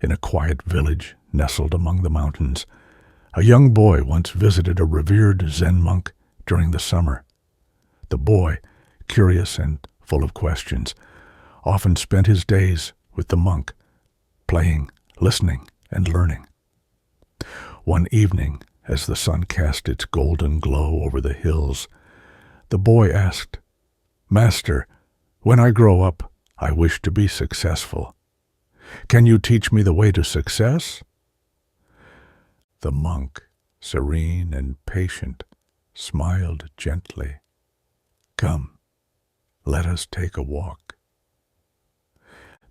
In a quiet village nestled among the mountains, a young boy once visited a revered Zen monk during the summer. The boy, curious and full of questions, often spent his days with the monk, playing, listening, and learning. One evening, as the sun cast its golden glow over the hills, the boy asked, "Master, when I grow up, I wish to be successful. Can you teach me the way to success?" The monk, serene and patient, smiled gently. "Come, let us take a walk."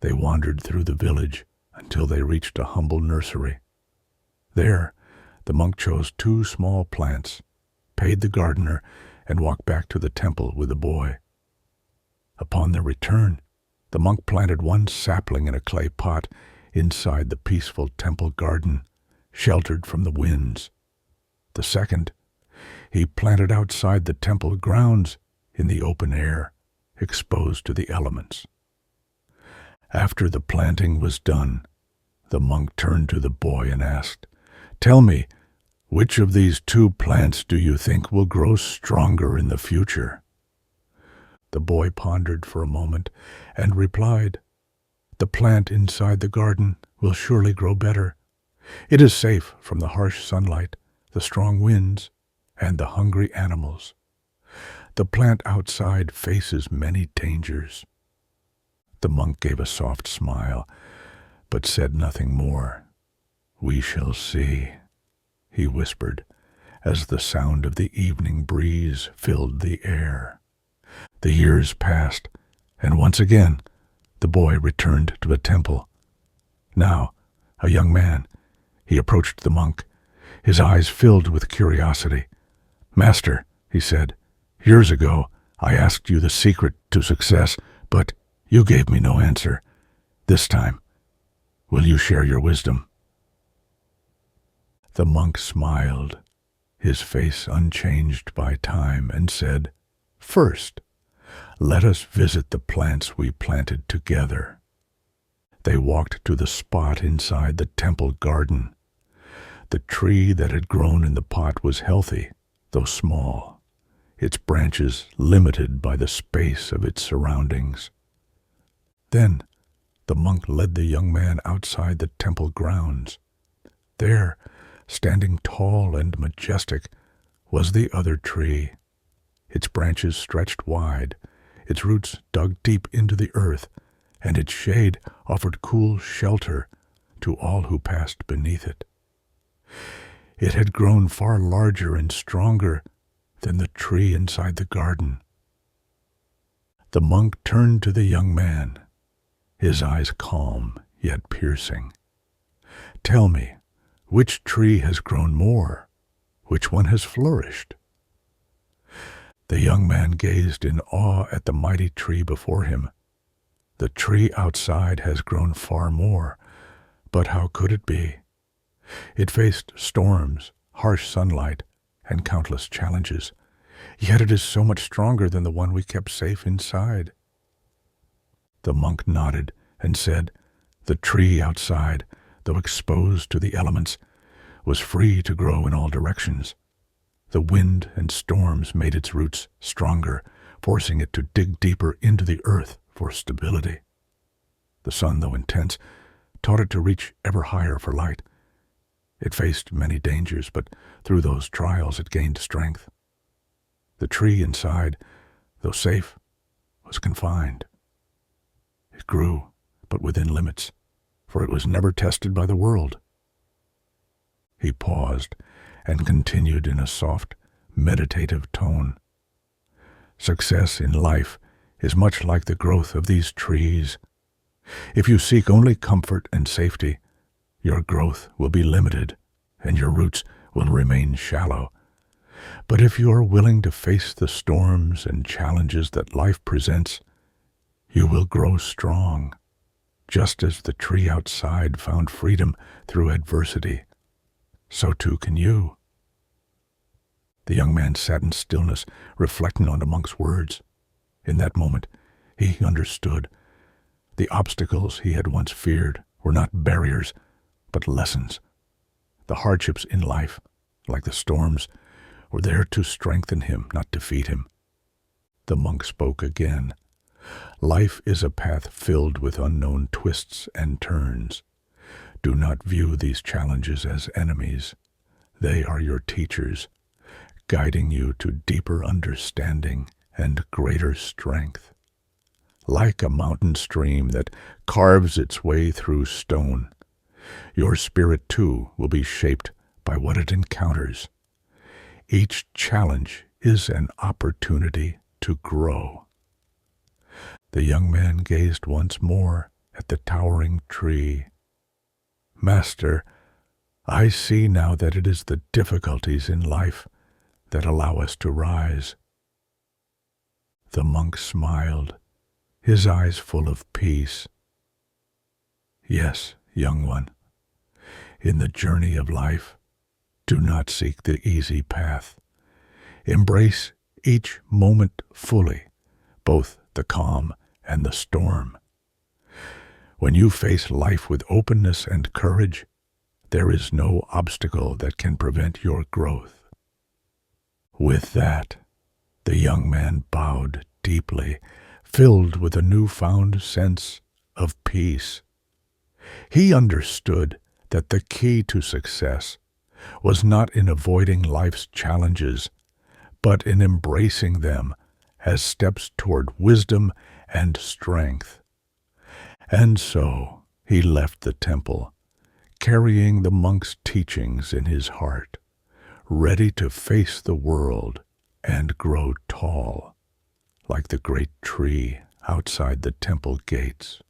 They wandered through the village until they reached a humble nursery. There, the monk chose 2 small plants, paid the gardener, and walked back to the temple with the boy. Upon their return, the monk planted 1 sapling in a clay pot inside the peaceful temple garden, sheltered from the winds. The second, he planted outside the temple grounds in the open air, exposed to the elements. After the planting was done, the monk turned to the boy and asked, "Tell me, which of these 2 plants do you think will grow stronger in the future?" The boy pondered for a moment and replied, "The plant inside the garden will surely grow better. It is safe from the harsh sunlight, the strong winds, and the hungry animals. The plant outside faces many dangers." The monk gave a soft smile, but said nothing more. "We shall see," he whispered, as the sound of the evening breeze filled the air. The years passed, and once again the boy returned to the temple. Now, a young man, he approached the monk, his eyes filled with curiosity. "Master," he said, "years ago I asked you the secret to success, but you gave me no answer. This time, will you share your wisdom?" The monk smiled, his face unchanged by time, and said, "First, let us visit the plants we planted together." They walked to the spot inside the temple garden. The tree that had grown in the pot was healthy, though small, its branches limited by the space of its surroundings. Then the monk led the young man outside the temple grounds. There, standing tall and majestic, was the other tree. Its branches stretched wide, its roots dug deep into the earth, and its shade offered cool shelter to all who passed beneath it. It had grown far larger and stronger than the tree inside the garden. The monk turned to the young man, his eyes calm yet piercing. "Tell me, which tree has grown more? Which one has flourished?" The young man gazed in awe at the mighty tree before him. "The tree outside has grown far more, but how could it be? It faced storms, harsh sunlight, and countless challenges, yet it is so much stronger than the one we kept safe inside." The monk nodded and said, "The tree outside, though exposed to the elements, was free to grow in all directions. The wind and storms made its roots stronger, forcing it to dig deeper into the earth for stability. The sun, though intense, taught it to reach ever higher for light. It faced many dangers, but through those trials it gained strength. The tree inside, though safe, was confined. It grew, but within limits, for it was never tested by the world." He paused and continued in a soft, meditative tone. "Success in life is much like the growth of these trees. If you seek only comfort and safety, your growth will be limited and your roots will remain shallow. But if you are willing to face the storms and challenges that life presents, you will grow strong, just as the tree outside found freedom through adversity. So too can you." The young man sat in stillness, reflecting on the monk's words. In that moment, he understood. The obstacles he had once feared were not barriers, but lessons. The hardships in life, like the storms, were there to strengthen him, not defeat him. The monk spoke again. Life is a path filled with unknown twists and turns. Do not view these challenges as enemies. They are your teachers, guiding you to deeper understanding and greater strength. Like a mountain stream that carves its way through stone, your spirit too will be shaped by what it encounters. Each challenge is an opportunity to grow. The young man gazed once more at the towering tree. Master, I see now that it is the difficulties in life that allow us to rise. The monk smiled, his eyes full of peace. Yes, young one, in the journey of life, do not seek the easy path. Embrace each moment fully, both the calm and the storm. When you face life with openness and courage, there is no obstacle that can prevent your growth. With that, the young man bowed deeply, filled with a newfound sense of peace. He understood that the key to success was not in avoiding life's challenges, but in embracing them as steps toward wisdom and strength. And so he left the temple, carrying the monk's teachings in his heart, ready to face the world and grow tall, like the great tree outside the temple gates.